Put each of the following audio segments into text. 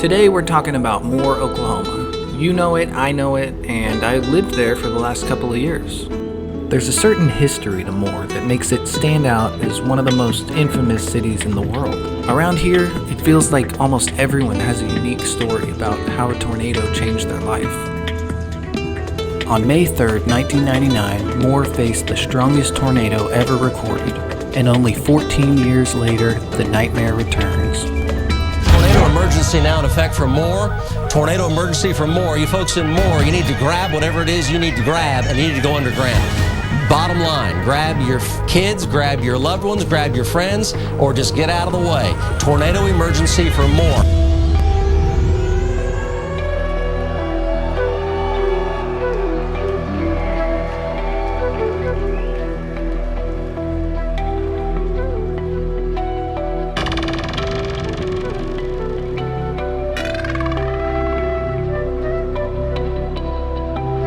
Today we're talking about Moore, Oklahoma. You know it, I know it, and I lived there for the last couple of years. There's a certain history to Moore that makes it stand out as one of the most infamous cities in the world. Around here, it feels like almost everyone has a unique story about how a tornado changed their life. On May 3rd, 1999, Moore faced the strongest tornado ever recorded, and only 14 years later, the nightmare returns. Tornado emergency now in effect for Moore. Tornado emergency for Moore. You folks in Moore, you need to grab whatever it is you need to grab, and you need to go underground. Bottom line, grab your kids, grab your loved ones, grab your friends, or just get out of the way. Tornado emergency for Moore.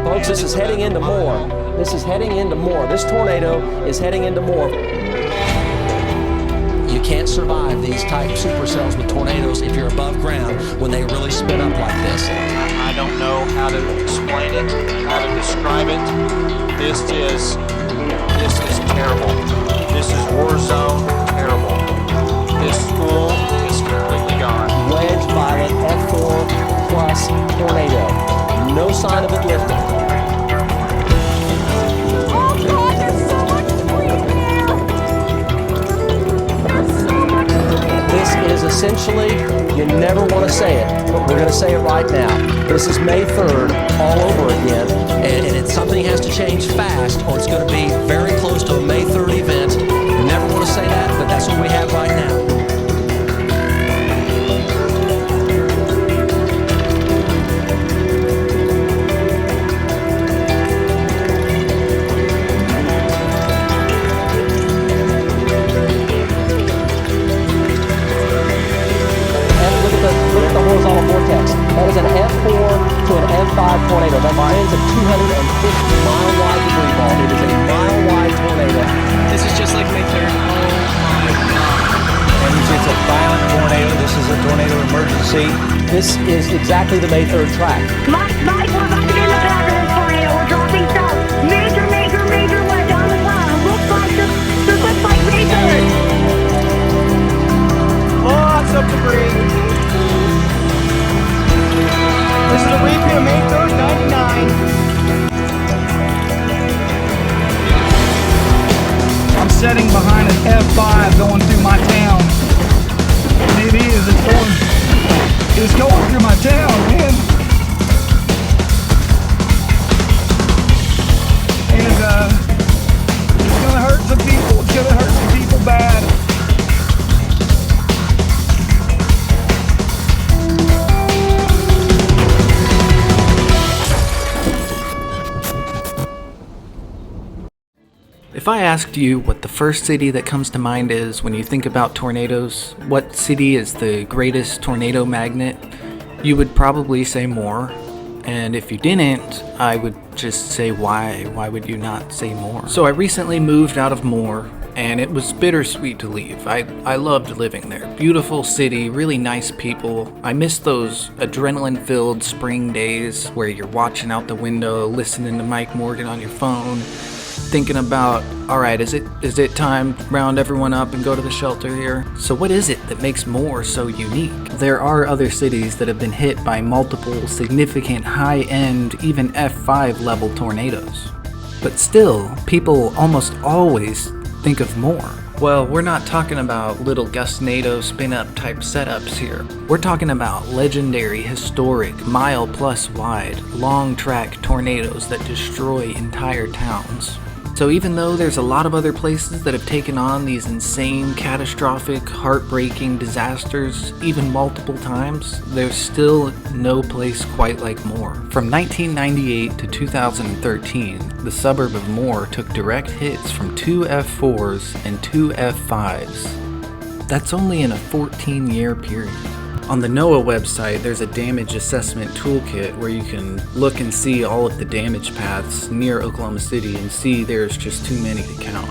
Folks, this is heading into Moore. This is heading into Moore. This tornado is heading into Moore. You can't survive these type supercells with tornadoes if you're above ground when they really spin up like this. I don't know how to explain it, how to describe it. This is terrible. This is war zone terrible. This school is completely gone. Wedge Violet F4 plus tornado. No sign of it lifting. Essentially, you never want to say it, but we're going to say it right now. This is May 3rd all over again, and it's something has to change fast or it's going to be very close to a May 3rd event. You never want to say that, but that's what we have right now. That is an F4 to an F5 tornado. That means a 250-mile-wide debris ball. It is a mile-wide tornado. This is just like May 3rd. Oh my God. And it's a violent tornado. This is a tornado emergency. This is exactly the May 3rd track. Mike, we're about to get another after this tornado. We're dropping stuff. Major wedge on the ground. Looks like May 3rd. Lots of debris. This is a repeat of May 3rd, 99. I'm sitting behind an F5 going through my town. And it's going through my town, man. And it's gonna hurt some people. It's gonna hurt some people bad. If I asked you what the first city that comes to mind is when you think about tornadoes, what city is the greatest tornado magnet, you would probably say Moore. And if you didn't, I would just say why would you not say Moore? So I recently moved out of Moore, and it was bittersweet to leave. I loved living there. Beautiful city, really nice people. I miss those adrenaline-filled spring days where you're watching out the window, listening to Mike Morgan on your phone, thinking about, all right, is it time to round everyone up and go to the shelter here? So what is it that makes Moore so unique? There are other cities that have been hit by multiple significant high-end, even F5 level tornadoes. But still, people almost always think of Moore. Well, we're not talking about little Gusnado spin-up type setups here. We're talking about legendary, historic, mile-plus wide, long-track tornadoes that destroy entire towns. So even though there's a lot of other places that have taken on these insane, catastrophic, heartbreaking disasters, even multiple times, there's still no place quite like Moore. From 1998 to 2013, the suburb of Moore took direct hits from 2 F4s and 2 F5s. That's only in a 14-year period. On the NOAA website, there's a damage assessment toolkit where you can look and see all of the damage paths near Oklahoma City and see there's just too many to count.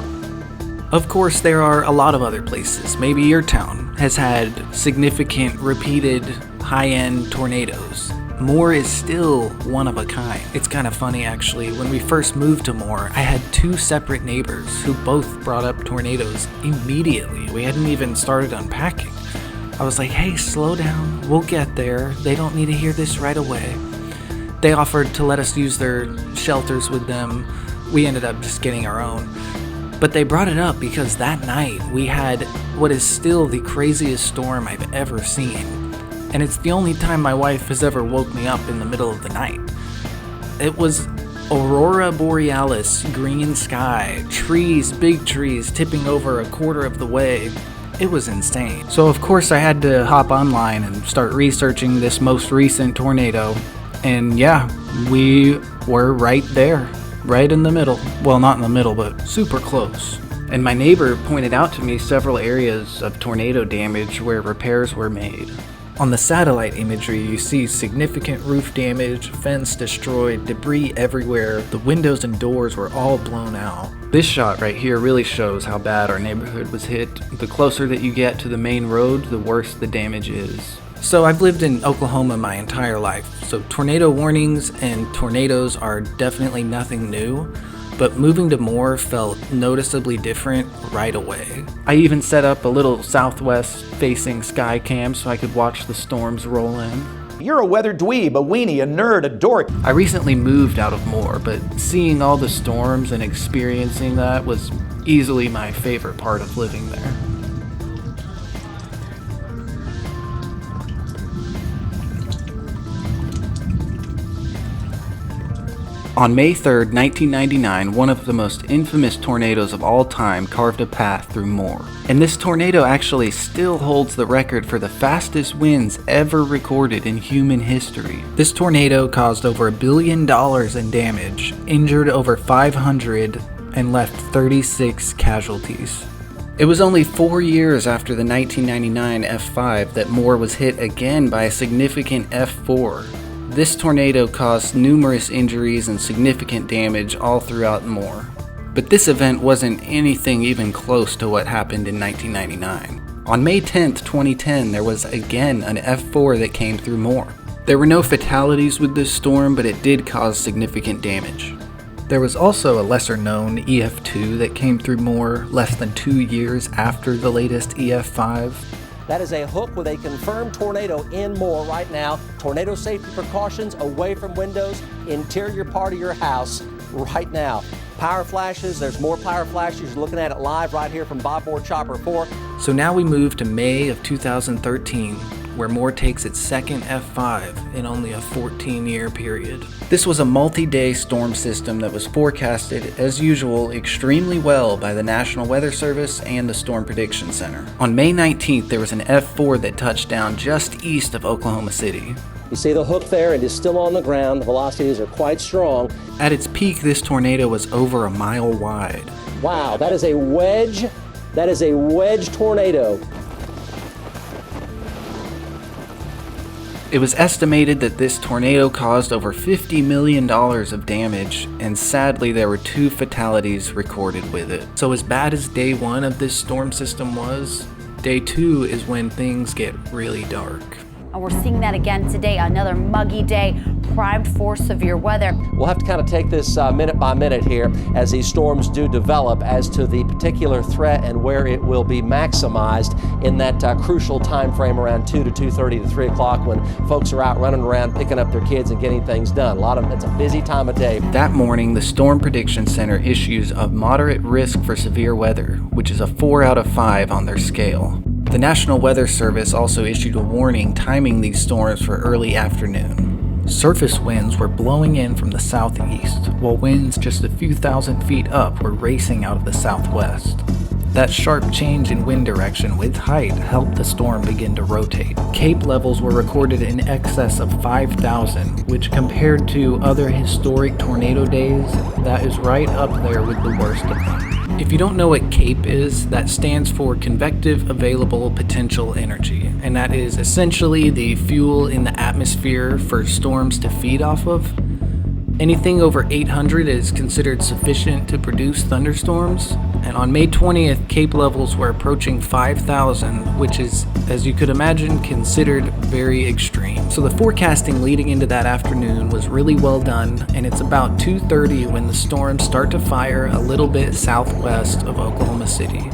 Of course, there are a lot of other places. Maybe your town has had significant repeated high-end tornadoes. Moore is still one of a kind. It's kind of funny actually, when we first moved to Moore, I had two separate neighbors who both brought up tornadoes immediately. We hadn't even started unpacking. I was like, hey, slow down, we'll get there. They don't need to hear this right away. They offered to let us use their shelters with them. We ended up just getting our own. But they brought it up because that night we had what is still the craziest storm I've ever seen. And it's the only time my wife has ever woke me up in the middle of the night. It was Aurora Borealis, green sky, trees, big trees tipping over a quarter of the way. It was insane. So of course I had to hop online and start researching this most recent tornado. And yeah, we were right there, right in the middle. Well, not in the middle, but super close. And my neighbor pointed out to me several areas of tornado damage where repairs were made. On the satellite imagery, you see significant roof damage, fence destroyed, debris everywhere. The windows and doors were all blown out. This shot right here really shows how bad our neighborhood was hit. The closer that you get to the main road, the worse the damage is. So I've lived in Oklahoma my entire life, so tornado warnings and tornadoes are definitely nothing new. But moving to Moore felt noticeably different right away. I even set up a little southwest facing sky cam so I could watch the storms roll in. You're a weather dweeb, a weenie, a nerd, a dork. I recently moved out of Moore, but seeing all the storms and experiencing that was easily my favorite part of living there. On May 3rd, 1999, one of the most infamous tornadoes of all time carved a path through Moore. And this tornado actually still holds the record for the fastest winds ever recorded in human history. This tornado caused over $1 billion in damage, injured over 500, and left 36 casualties. It was only 4 years after the 1999 F5 that Moore was hit again by a significant F4. This tornado caused numerous injuries and significant damage all throughout Moore. But this event wasn't anything even close to what happened in 1999. On May 10th, 2010, there was again an F4 that came through Moore. There were no fatalities with this storm, but it did cause significant damage. There was also a lesser-known EF2 that came through Moore less than 2 years after the latest EF5. That is a hook with a confirmed tornado in Moore right now. Tornado safety precautions away from windows, interior part of your house right now. Power flashes, there's more power flashes. You're looking at it live right here from Bob Moore Chopper 4. So now we move to May of 2013, where Moore takes its second F5 in only a 14-year period. This was a multi-day storm system that was forecasted, as usual, extremely well by the National Weather Service and the Storm Prediction Center. On May 19th, there was an F4 that touched down just east of Oklahoma City. You see the hook there, it is still on the ground. The velocities are quite strong. At its peak, this tornado was over a mile wide. Wow, that is a wedge. That is a wedge tornado. It was estimated that this tornado caused over $50 million of damage, and sadly there were 2 fatalities recorded with it. So as bad as day 1 of this storm system was, day 2 is when things get really dark. And we're seeing that again today, another muggy day, primed for severe weather. We'll have to kind of take this minute by minute here as these storms do develop as to the particular threat and where it will be maximized in that crucial time frame around 2 to 2:30 to 3 o'clock when folks are out running around picking up their kids and getting things done. It's a busy time of day. That morning, the Storm Prediction Center issues a moderate risk for severe weather, which is a 4 out of 5 on their scale. The National Weather Service also issued a warning timing these storms for early afternoon. Surface winds were blowing in from the southeast, while winds just a few thousand feet up were racing out of the southwest. That sharp change in wind direction with height helped the storm begin to rotate. Cape levels were recorded in excess of 5,000, which compared to other historic tornado days, that is right up there with the worst of them. If you don't know what CAPE is, that stands for Convective Available Potential Energy, and that is essentially the fuel in the atmosphere for storms to feed off of. Anything over 800 is considered sufficient to produce thunderstorms, and on May 20th, Cape levels were approaching 5,000, which is, as you could imagine, considered very extreme. So the forecasting leading into that afternoon was really well done, and it's about 2:30 when the storms start to fire a little bit southwest of Oklahoma City.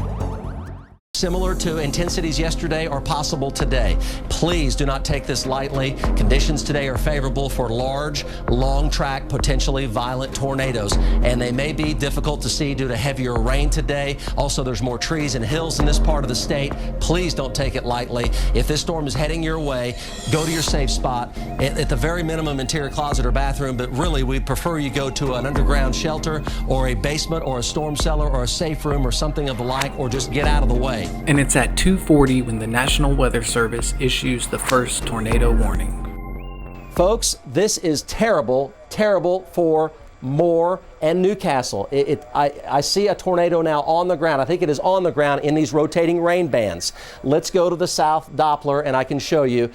Similar to intensities yesterday are possible today. Please do not take this lightly. Conditions today are favorable for large, long track, potentially violent tornadoes, and they may be difficult to see due to heavier rain today. Also, there's more trees and hills in this part of the state. Please don't take it lightly. If this storm is heading your way, go to your safe spot. At the very minimum, interior closet or bathroom, but really we prefer you go to an underground shelter or a basement or a storm cellar or a safe room or something of the like, or just get out of the way. And it's at 2:40 when the National Weather Service issues the first tornado warning. Folks, this is terrible, terrible for Moore and Newcastle. I see a tornado now on the ground. I think it is on the ground in these rotating rain bands. Let's go to the South Doppler and I can show you.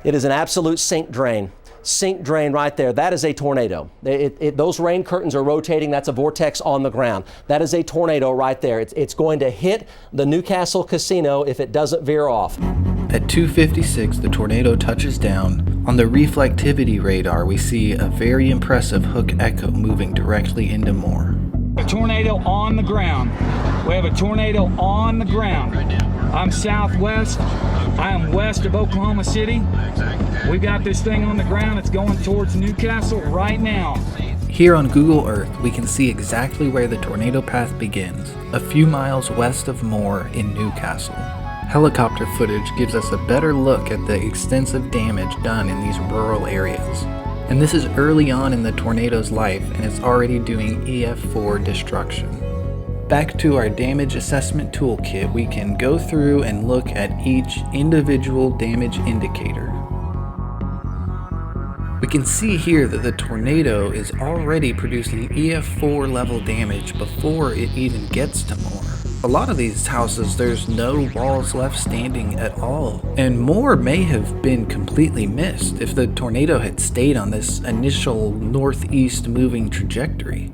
It is an absolute sink drain. Sink drain right there. That is a tornado. Those rain curtains are rotating. That's a vortex on the ground. That is a tornado right there. It's going to hit the Newcastle Casino if it doesn't veer off. At 2:56, the tornado touches down. On the reflectivity radar, we see a very impressive hook echo moving directly into Moore. A tornado on the ground. We have a tornado on the ground. I'm southwest. I am west of Oklahoma City. We got this thing on the ground. It's going towards Newcastle right now. Here on Google Earth, we can see exactly where the tornado path begins, a few miles west of Moore in Newcastle. Helicopter footage gives us a better look at the extensive damage done in these rural areas. And this is early on in the tornado's life, and it's already doing EF4 destruction. Back to our damage assessment toolkit, we can go through and look at each individual damage indicator. We can see here that the tornado is already producing EF4 level damage before it even gets to Moore. A lot of these houses, there's no walls left standing at all, and Moore may have been completely missed if the tornado had stayed on this initial northeast moving trajectory.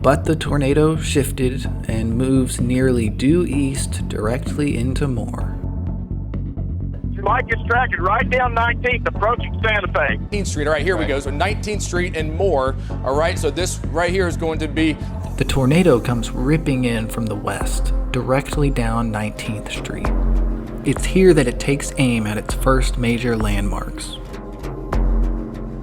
But the tornado shifted and moves nearly due east directly into Moore. Mike is tracking right down 19th, approaching Santa Fe. 19th Street, all right, here we go. So 19th Street and Moore, all right, so this right here is going to be... The tornado comes ripping in from the west, directly down 19th Street. It's here that it takes aim at its first major landmarks.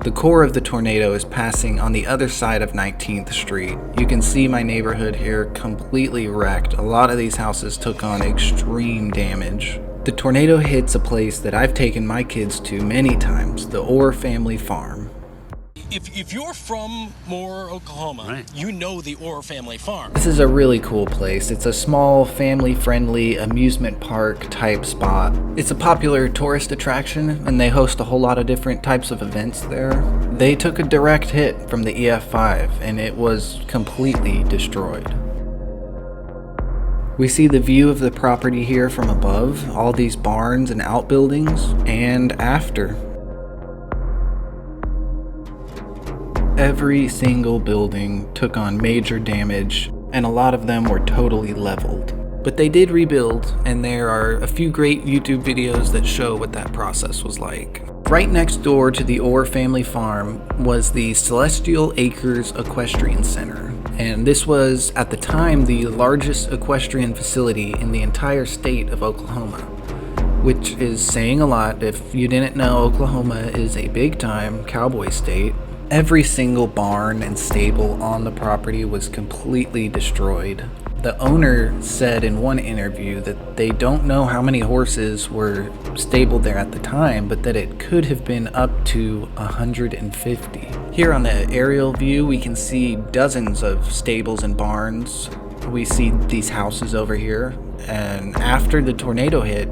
The core of the tornado is passing on the other side of 19th Street. You can see my neighborhood here completely wrecked. A lot of these houses took on extreme damage. The tornado hits a place that I've taken my kids to many times, the Orr family farm. If you're from Moore, Oklahoma, right, you know the Orr family farm. This is a really cool place. It's a small, family-friendly amusement park type spot. It's a popular tourist attraction, and they host a whole lot of different types of events there. They took a direct hit from the EF5, and it was completely destroyed. We see the view of the property here from above, all these barns and outbuildings, and after. Every single building took on major damage, and a lot of them were totally leveled. But they did rebuild, and there are a few great YouTube videos that show what that process was like. Right next door to the Orr family farm was the Celestial Acres Equestrian Center, and this was, at the time, the largest equestrian facility in the entire state of Oklahoma, which is saying a lot. If you didn't know, Oklahoma is a big-time cowboy state. Every single barn and stable on the property was completely destroyed. The owner said in one interview that they don't know how many horses were stabled there at the time, but that it could have been up to 150. Here on the aerial view, we can see dozens of stables and barns. We see these houses over here, and after the tornado hit,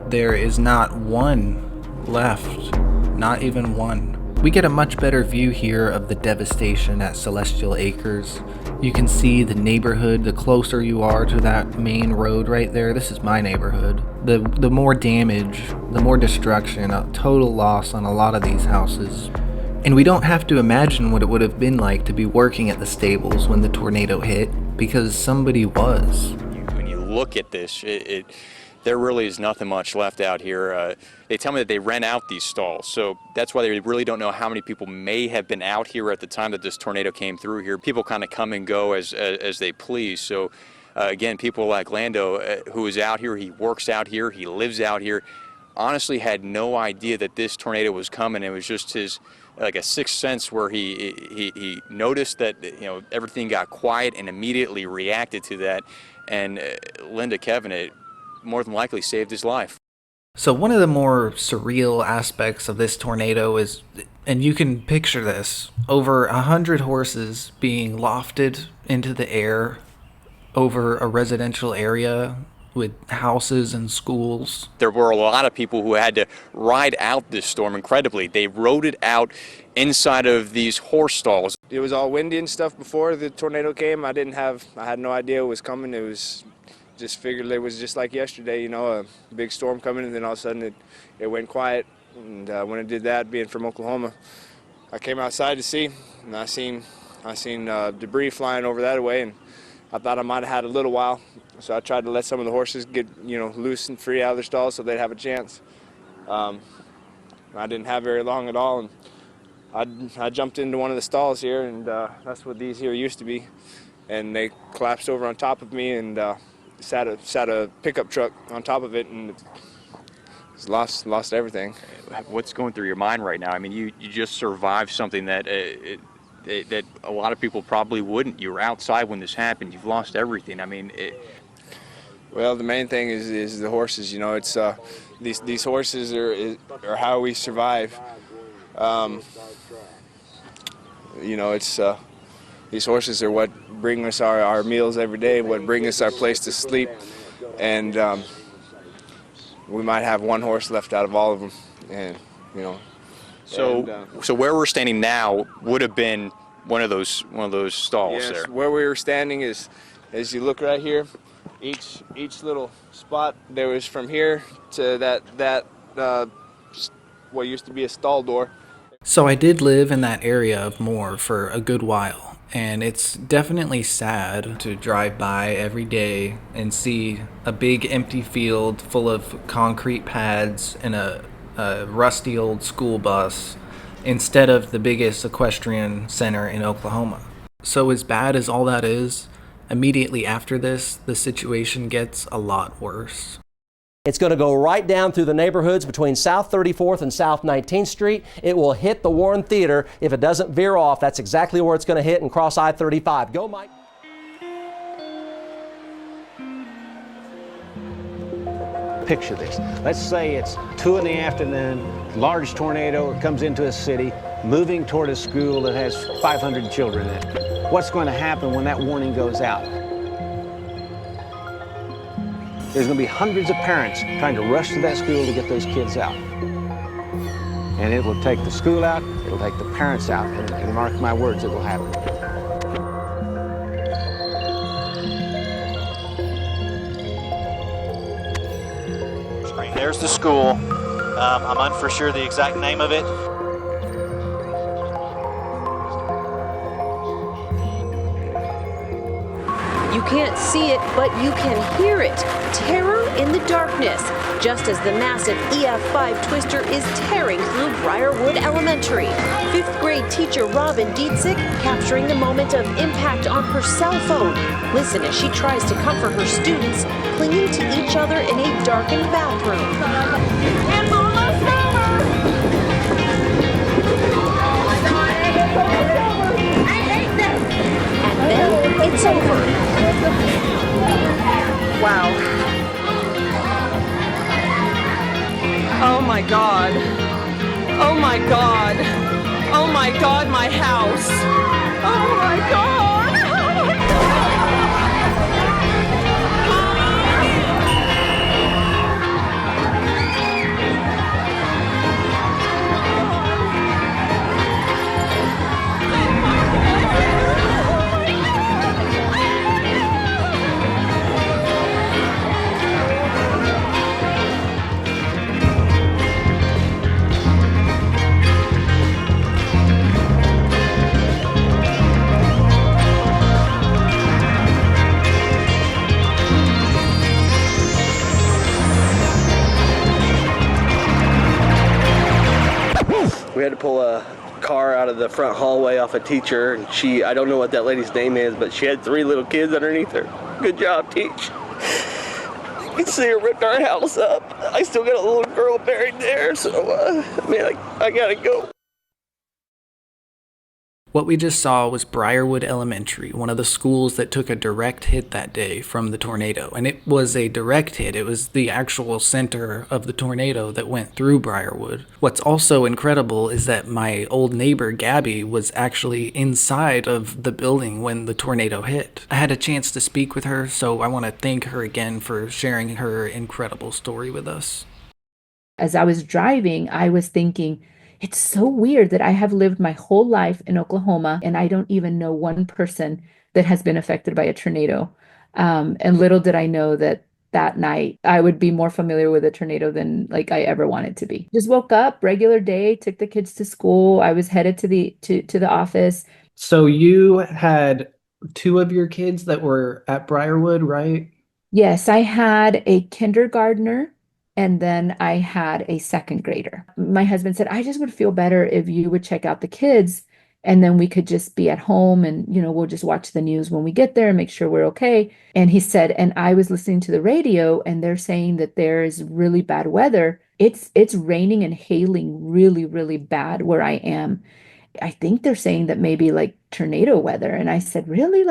there is not one left, not even one. We get a much better view here of the devastation at Celestial Acres. You can see the neighborhood. The closer you are to that main road right there, this is my neighborhood. The more damage, the more destruction, a total loss on a lot of these houses. And we don't have to imagine what it would have been like to be working at the stables when the tornado hit, because somebody was. When you look at this, there really is nothing much left out here. They tell me that they rent out these stalls, so that's why they really don't know how many people may have been out here at the time that this tornado came through here. People kind of come and go as they please. So again, people like Lando, who is out here, he works out here, he lives out here, honestly had no idea that this tornado was coming. It was just his, like a sixth sense, where he noticed that, you know, everything got quiet and immediately reacted to that. And Linda Kevin, it more than likely saved his life. So one of the more surreal aspects of this tornado is, and you can picture this, over 100 horses being lofted into the air over a residential area with houses and schools. There were a lot of people who had to ride out this storm incredibly. They rode it out inside of these horse stalls. It was all windy and stuff before the tornado came. I had no idea it was coming. It was just figured it was just like yesterday, you know, a big storm coming, and then all of a sudden it went quiet. And when it did that, being from Oklahoma, I came outside to see, and I seen debris flying over that way, and I thought I might have had a little while, so I tried to let some of the horses get, you know, loose and free out of their stalls so they'd have a chance. I didn't have very long at all, and I jumped into one of the stalls here, and that's what these here used to be, and they collapsed over on top of me, and sat a pickup truck on top of it, and lost everything. What's going through your mind right now? I mean, you just survived something that that a lot of people probably wouldn't. You were outside when this happened. You've lost everything. I mean, well, the main thing is the horses. You know, it's these horses are how we survive. You know, it's these horses are what bring us our meals every day, what bring us our place to sleep, and we might have one horse left out of all of them, and you know. So where we're standing now would have been one of those stalls. Yes, there. Where we were standing is, as you look right here, each little spot there was from here to that what used to be a stall door. So I did live in that area of Moore for a good while, and it's definitely sad to drive by every day and see a big empty field full of concrete pads and a rusty old school bus instead of the biggest equestrian center in Oklahoma. So as bad as all that is, immediately after this, the situation gets a lot worse. It's going to go right down through the neighborhoods between South 34th and South 19th Street. It will hit the Warren Theater. If it doesn't veer off, that's exactly where it's going to hit and cross I-35. Go, Mike. Picture this. Let's say it's 2 in the afternoon, large tornado comes into a city, moving toward a school that has 500 children in it. What's going to happen when that warning goes out? There's going to be hundreds of parents trying to rush to that school to get those kids out. And it will take the school out, it'll take the parents out, and mark my words, it will happen. There's the school. I'm unsure sure the exact name of it. You can't see it, but you can hear it. Terror in the darkness, just as the massive EF5 twister is tearing through Briarwood Elementary. 5th grade teacher Robin Dietzig capturing the moment of impact on her cell phone. Listen as she tries to comfort her students, clinging to each other in a darkened bathroom. It's almost over! I hate this! And then it's over. Wow. Oh my God. Oh my God. Oh my God, my house. Oh my God. Oh my God. to pull a car out of the front hallway off a teacher, and I don't know what that lady's name is, but she had 3 little kids underneath her. Good job, Teach. You can see her ripped our house up. I still got a little girl buried there, so, I gotta go. What we just saw was Briarwood Elementary, one of the schools that took a direct hit that day from the tornado. And it was a direct hit. It was the actual center of the tornado that went through Briarwood. What's also incredible is that my old neighbor, Gabby, was actually inside of the building when the tornado hit. I had a chance to speak with her, so I want to thank her again for sharing her incredible story with us. As I was driving, I was thinking, it's so weird that I have lived my whole life in Oklahoma and I don't even know one person that has been affected by a tornado. And little did I know that that night I would be more familiar with a tornado than like I ever wanted to be. Just woke up, regular day, took the kids to school. I was headed to the office. So you had 2 of your kids that were at Briarwood, right? Yes, I had a kindergartner. And then I had a 2nd grader. My husband said, I just would feel better if you would check out the kids and then we could just be at home and, we'll just watch the news when we get there and make sure we're okay. And he said, and I was listening to the radio and they're saying that there is really bad weather. It's raining and hailing really, really bad where I am. I think they're saying that maybe like tornado weather. And I said, really?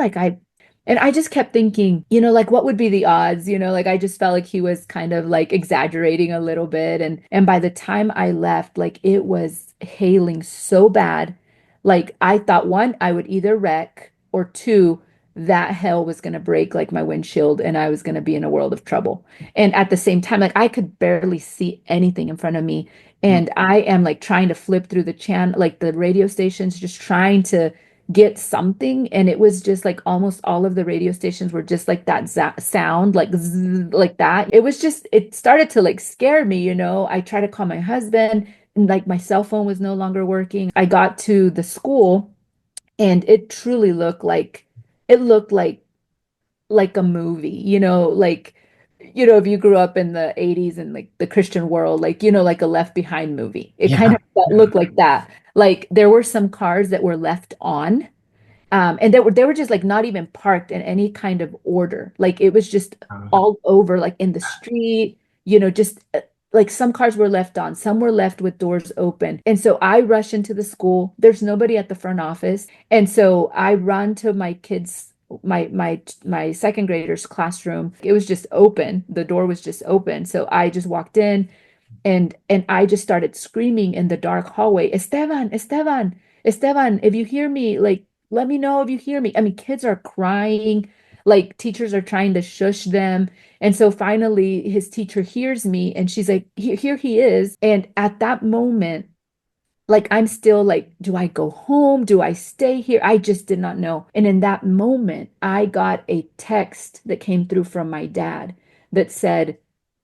And I just kept thinking, what would be the odds? I just felt like he was kind of like exaggerating a little bit. And by the time I left, like it was hailing so bad. Like I thought 1, I would either wreck, or 2, that hail was going to break like my windshield and I was going to be in a world of trouble. And at the same time, like I could barely see anything in front of me. And I am like trying to flip through the channel, like the radio stations, just trying to get something, and it was just like almost all of the radio stations were just like that sound, like zzz, like that. It started to like scare me. I tried to call my husband and like my cell phone was no longer working. I got to the school and it truly looked like a movie, if you grew up in the 80s and like the Christian world, like like a Left Behind movie. It kind of looked like that. Like there were some cars that were left on, and they were just like not even parked in any kind of order. Like it was just all over, like in the street, just like some cars were left on, some were left with doors open. And so I rush into the school. There's nobody at the front office, and so I run to my kids. My 2nd grader's classroom. It was just open. The door was just open. So I just walked in and I just started screaming in the dark hallway, Esteban, Esteban, Esteban, if you hear me, like, let me know if you hear me. I mean, kids are crying, like teachers are trying to shush them. And so finally his teacher hears me and she's like, here he is. And at that moment, like, I'm still like, do I go home? Do I stay here? I just did not know. And in that moment, I got a text that came through from my dad that said,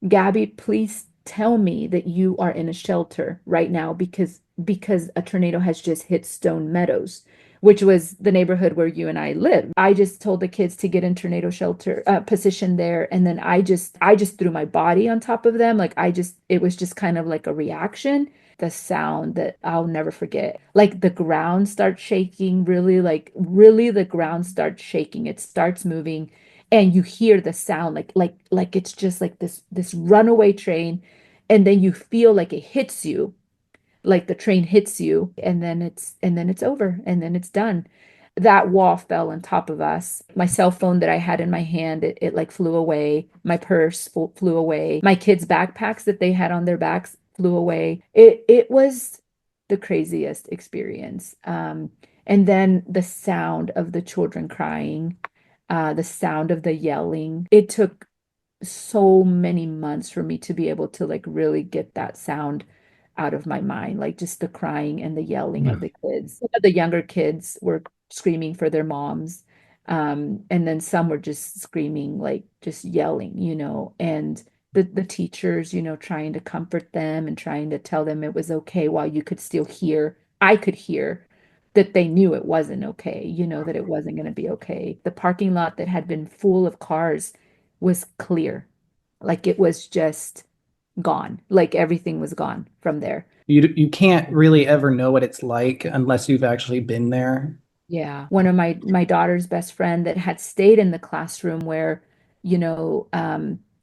Gabby, please tell me that you are in a shelter right now because a tornado has just hit Stone Meadows, which was the neighborhood where you and I live. I just told the kids to get in tornado shelter position there. And then I just threw my body on top of them. Like it was just kind of like a reaction. The sound that I'll never forget. Like the ground starts shaking, really the ground starts shaking. It starts moving and you hear the sound like it's just like this runaway train. And then you feel like it hits you, like the train hits you, and then it's over, and then it's done. That wall fell on top of us. My cell phone that I had in my hand, it like flew away. My purse flew away. My kids' backpacks that they had on their backs flew away. It was the craziest experience. And then the sound of the children crying, the sound of the yelling. It took so many months for me to be able to like really get that sound out of my mind, like just the crying and the yelling of the kids. Some of the younger kids were screaming for their moms. And then some were just screaming, like just yelling, and the teachers, trying to comfort them and trying to tell them it was okay while you could still hear, I could hear that they knew it wasn't okay, that it wasn't going to be okay. The parking lot that had been full of cars was clear. Like it was just gone. Like everything was gone from there. You can't really ever know what it's like unless you've actually been there. Yeah. One of my daughter's best friend that had stayed in the classroom where, you know,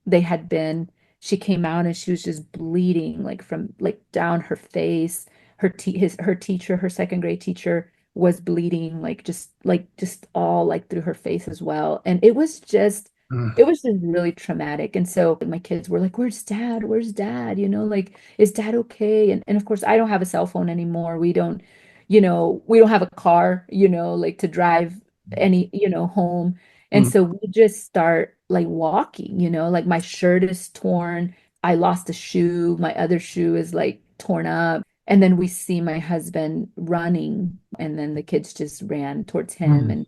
they had been, she came out and she was just bleeding like from like down her face. Her teacher, her second grade teacher was bleeding like just all like through her face as well. And it was just really traumatic. And so my kids were like, "Where's dad? Where's dad? You know, like, is dad okay?" And of course, I don't have a cell phone anymore. We don't have a car, like to drive home. And Mm. so we just start like walking, like my shirt is torn. I lost a shoe. My other shoe is like torn up. And then we see my husband running, and then the kids just ran towards him, Mm.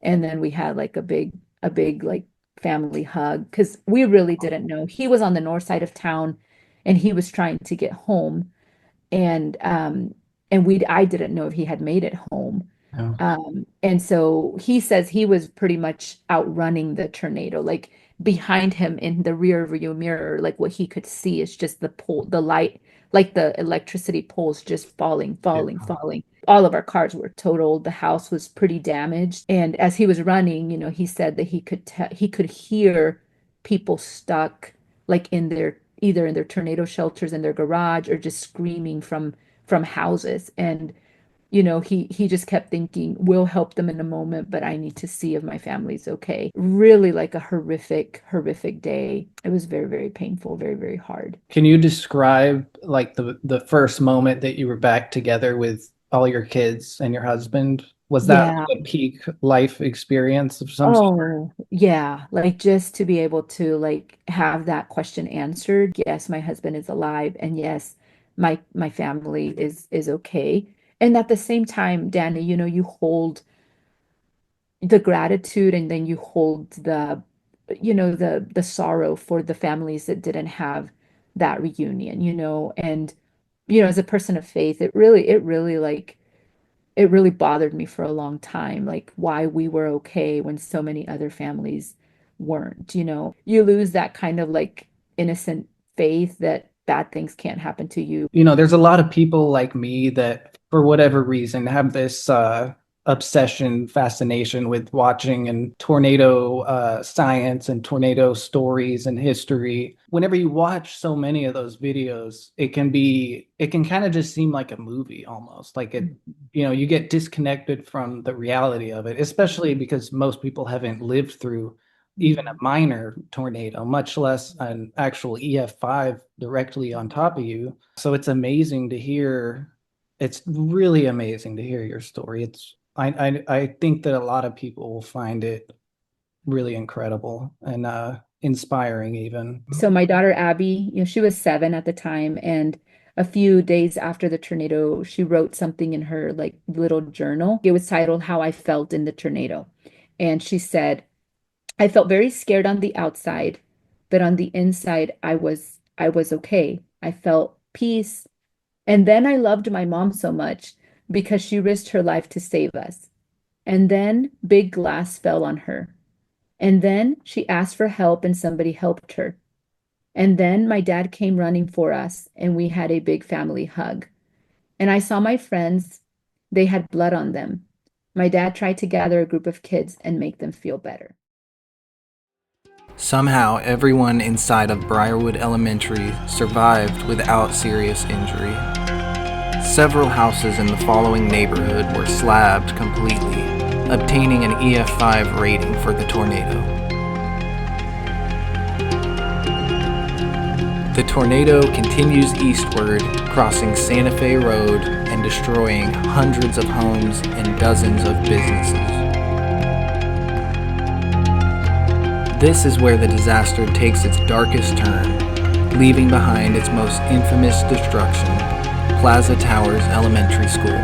and then we had like a big like family hug because we really didn't know. He was on the north side of town and he was trying to get home, and I didn't know if he had made it home. Oh. And so he says he was pretty much outrunning the tornado, like behind him in the rear view mirror, like what he could see is just the light, like the electricity poles just falling, falling, falling. All of our cars were totaled. The house was pretty damaged. And as he was running, he said that he could hear people stuck like either in their tornado shelters in their garage or just screaming from houses. And he just kept thinking, we'll help them in a moment, but I need to see if my family's okay. Really like a horrific, horrific day. It was very, very painful, very, very hard. Can you describe like the first moment that you were back together with all your kids and your husband? Was that Yeah. like a peak life experience of some sort? Oh, yeah. Like just to be able to like have that question answered. Yes, my husband is alive, and yes, my family is okay. And at the same time, Danny, you hold the gratitude, and then you hold the sorrow for the families that didn't have that reunion, and as a person of faith, it really bothered me for a long time, like why we were okay when so many other families weren't. You lose that kind of like innocent faith that bad things can't happen to you. There's a lot of people like me that, for whatever reason, have this obsession, fascination with watching and tornado science and tornado stories and history. Whenever you watch so many of those videos, it can kind of just seem like a movie almost. Like you get disconnected from the reality of it, especially because most people haven't lived through even a minor tornado, much less an actual EF5 directly on top of you. So it's amazing to hear. It's really amazing to hear your story. I think that a lot of people will find it really incredible and inspiring even. So my daughter Abby, she was 7 at the time, and a few days after the tornado, she wrote something in her like little journal. It was titled "How I Felt in the Tornado," and she said, "I felt very scared on the outside, but on the inside, I was okay. I felt peace. And then I loved my mom so much because she risked her life to save us. And then big glass fell on her. And then she asked for help and somebody helped her. And then my dad came running for us and we had a big family hug. And I saw my friends, they had blood on them. My dad tried to gather a group of kids and make them feel better." Somehow, everyone inside of Briarwood Elementary survived without serious injury. Several houses in the following neighborhood were slabbed completely, obtaining an EF5 rating for the tornado. The tornado continues eastward, crossing Santa Fe Road and destroying hundreds of homes and dozens of businesses. This is where the disaster takes its darkest turn, leaving behind its most infamous destruction, Plaza Towers Elementary School.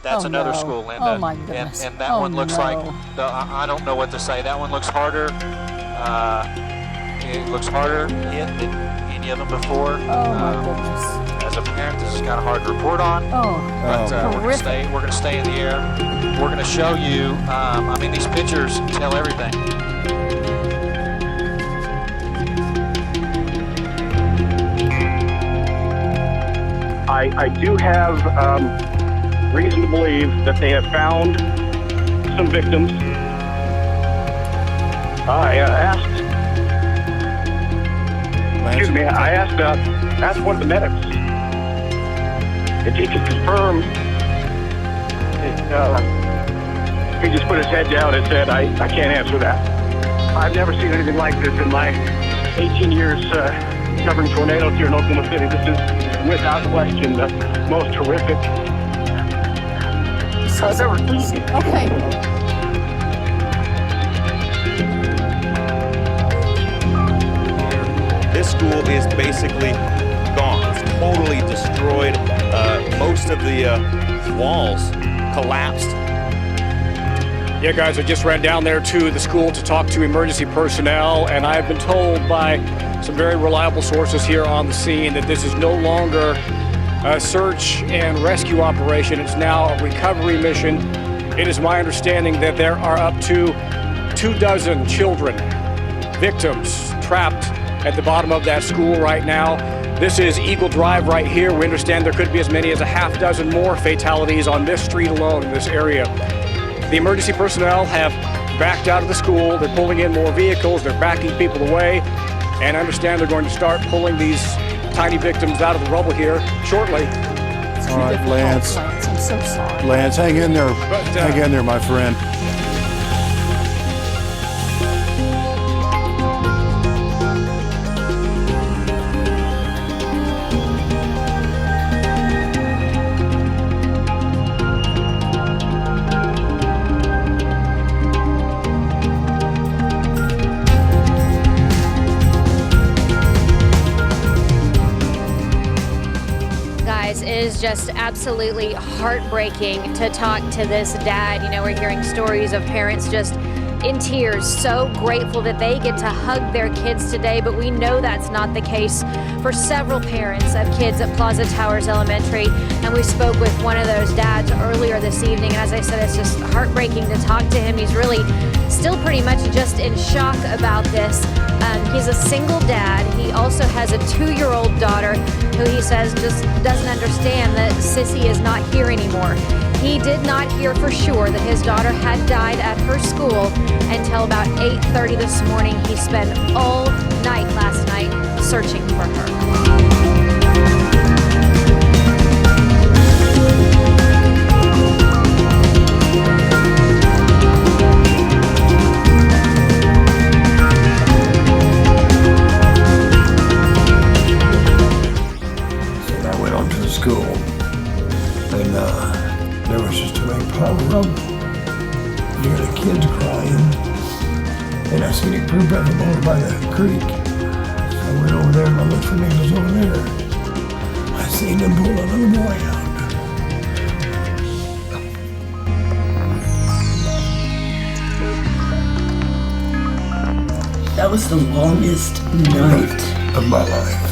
That's Oh, another no. school, Linda. Oh, my goodness. And that Oh, one looks no. like, I don't know what to say. That one looks harder. it looks harder hit than any of them before. Oh my goodness. As a parent, this is kind of hard to report on. But we're gonna stay in the air. We're gonna show you. I mean, these pictures tell everything. I do have reason to believe that they have found some victims. I asked one of the medics if he could confirm. He just put his head down and said, I can't answer that. I've never seen anything like this in my 18 years covering tornadoes here in Oklahoma City. This is, without question, the most horrific I've ever seen. Okay. This school is basically gone. It's totally destroyed. Most of the walls collapsed. Yeah, guys, I just ran down there to the school to talk to emergency personnel, and I have been told by some very reliable sources here on the scene that this is no longer a search and rescue operation. It's now a recovery mission. It is my understanding that there are up to 24 children, victims, trapped at the bottom of that school right now. This is Eagle Drive right here. We understand there could be as many as a half dozen more fatalities on this street alone in this area. The emergency personnel have backed out of the school. They're pulling in more vehicles. They're backing people away. And I understand they're going to start pulling these tiny victims out of the rubble here shortly. All right, Lance. I'm so sorry. Lance, hang in there. Hang in there, my friend. It is just absolutely heartbreaking to talk to this dad. You know, we're hearing stories of parents just in tears, so grateful that they get to hug their kids today, but we know that's not the case for several parents of kids at Plaza Towers Elementary, and we spoke with one of those dads earlier this evening, and as I said, it's just heartbreaking to talk to him. He's really still pretty much just in shock about this. He's a single dad. He also has a 2-year-old daughter who he says just doesn't understand that Sissy is not here anymore. He did not hear for sure that his daughter had died at her school until about 8:30 this morning. He spent all night last night searching for her. School, and there was just a big pile of rubble. You hear the kids crying, and I seen it poop up over by the creek. So I went over there and I looked for neighbors over there. I seen them pull a little boy out. That was the longest night of my life.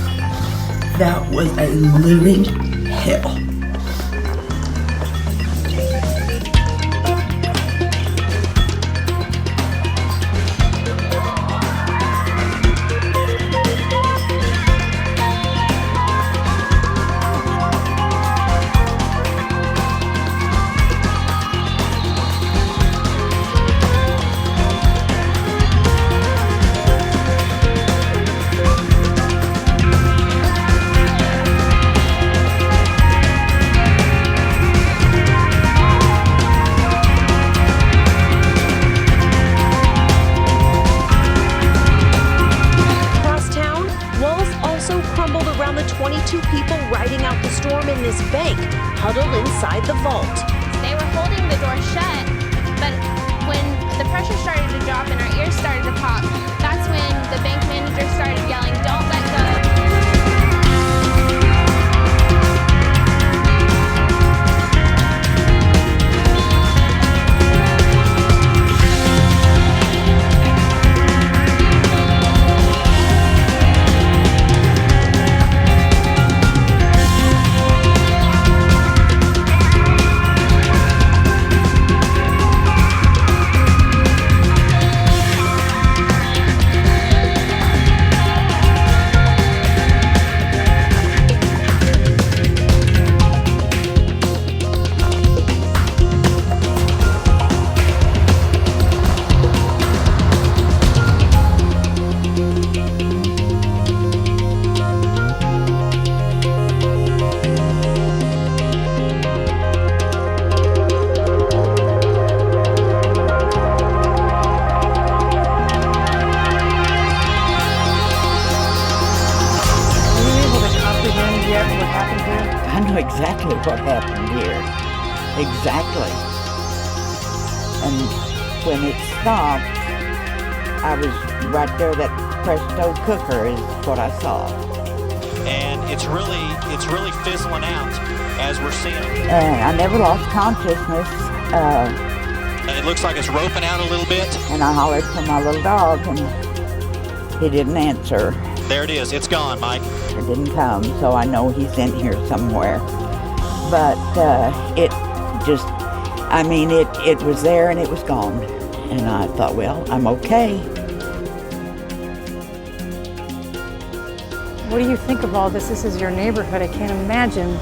That was a living hell. around the 22 people riding out the storm in this bank, huddled inside the vault. They were holding the door shut, but when the pressure started to drop and our ears started to pop, that's when the bank manager started yelling, "Don't let go." know exactly what happened here. Exactly. And when it stopped, I was right there. That Presto cooker is what I saw. And it's really fizzling out as we're seeing. I never lost consciousness. It looks like it's roping out a little bit. And I hollered for my little dog, and he didn't answer. There it is. It's gone, Mike. It didn't come, so I know he's in here somewhere. But it just, I mean, it was there and it was gone. And I thought, well, I'm okay. What do you think of all this? This is your neighborhood. I can't imagine.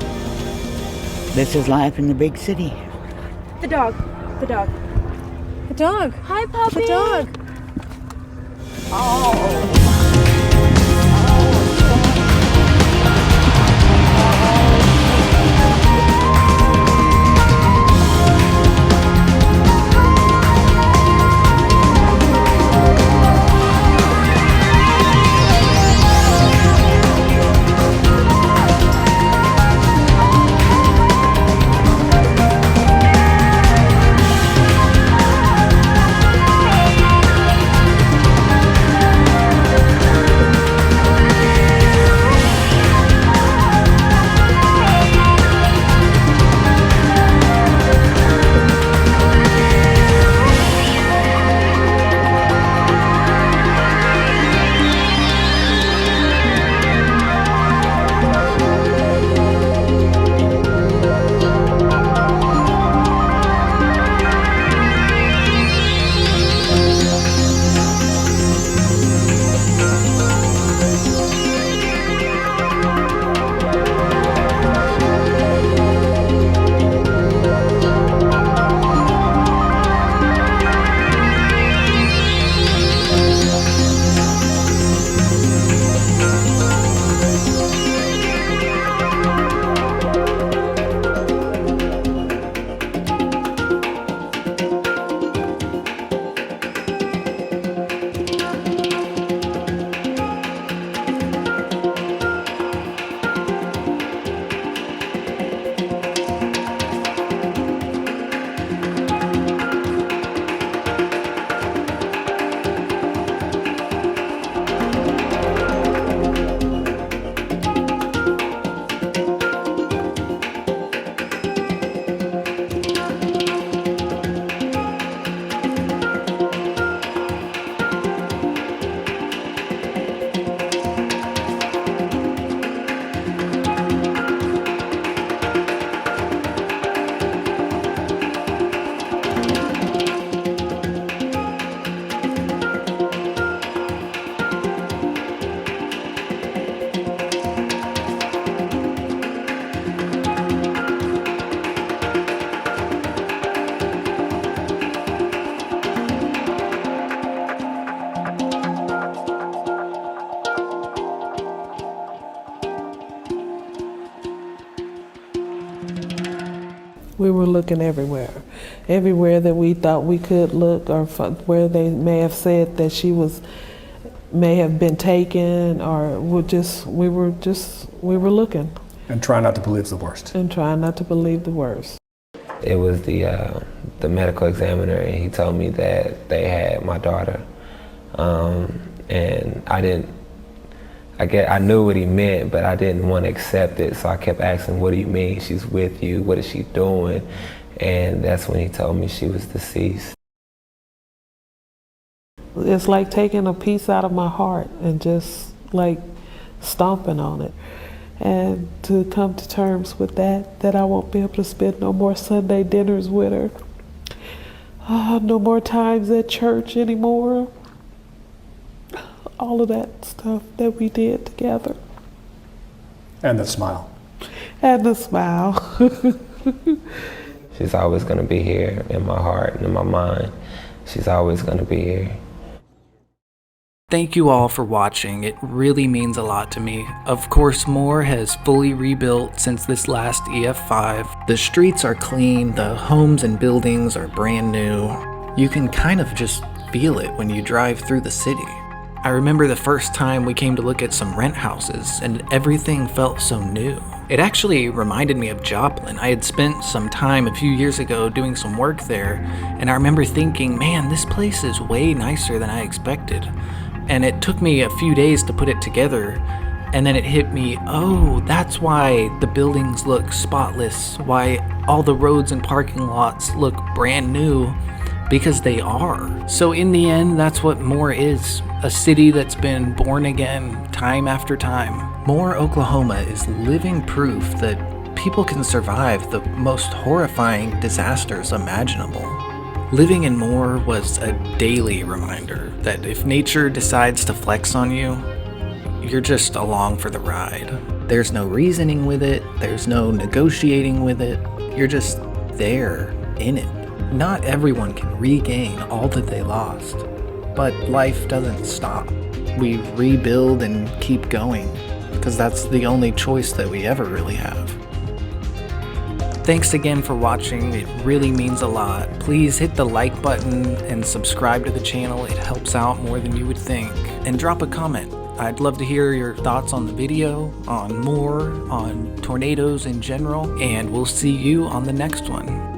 This is life in the big city. The dog. The dog. The dog. Hi, puppy. The dog. Oh. We were looking everywhere. Everywhere that we thought we could look, or where they may have said that she may have been taken, or we were looking. And trying not to believe the worst. And trying not to believe the worst. It was the medical examiner, and he told me that they had my daughter. And I knew what he meant, but I didn't want to accept it, so I kept asking, what do you mean she's with you? What is she doing? And that's when he told me she was deceased. It's like taking a piece out of my heart and just like stomping on it. And to come to terms with that I won't be able to spend no more Sunday dinners with her. No more times at church anymore. All of that stuff that we did together. And the smile. And the smile. She's always going to be here in my heart and in my mind. She's always going to be here. Thank you all for watching. It really means a lot to me. Of course, Moore has fully rebuilt since this last EF5. The streets are clean, the homes and buildings are brand new. You can kind of just feel it when you drive through the city. I remember the first time we came to look at some rent houses, and everything felt so new. It actually reminded me of Joplin. I had spent some time a few years ago doing some work there, and I remember thinking, man, this place is way nicer than I expected. And it took me a few days to put it together, and then it hit me, oh, that's why the buildings look spotless, why all the roads and parking lots look brand new, because they are. So in the end, that's what Moore is, a city that's been born again time after time. Moore, Oklahoma is living proof that people can survive the most horrifying disasters imaginable. Living in Moore was a daily reminder that if nature decides to flex on you, you're just along for the ride. There's no reasoning with it, there's no negotiating with it, you're just there, in it. Not everyone can regain all that they lost, but life doesn't stop. We rebuild and keep going, because that's the only choice that we ever really have. Thanks again for watching, it really means a lot. Please hit the like button and subscribe to the channel, it helps out more than you would think. And drop a comment. I'd love to hear your thoughts on the video, on Moore, on tornadoes in general, and we'll see you on the next one.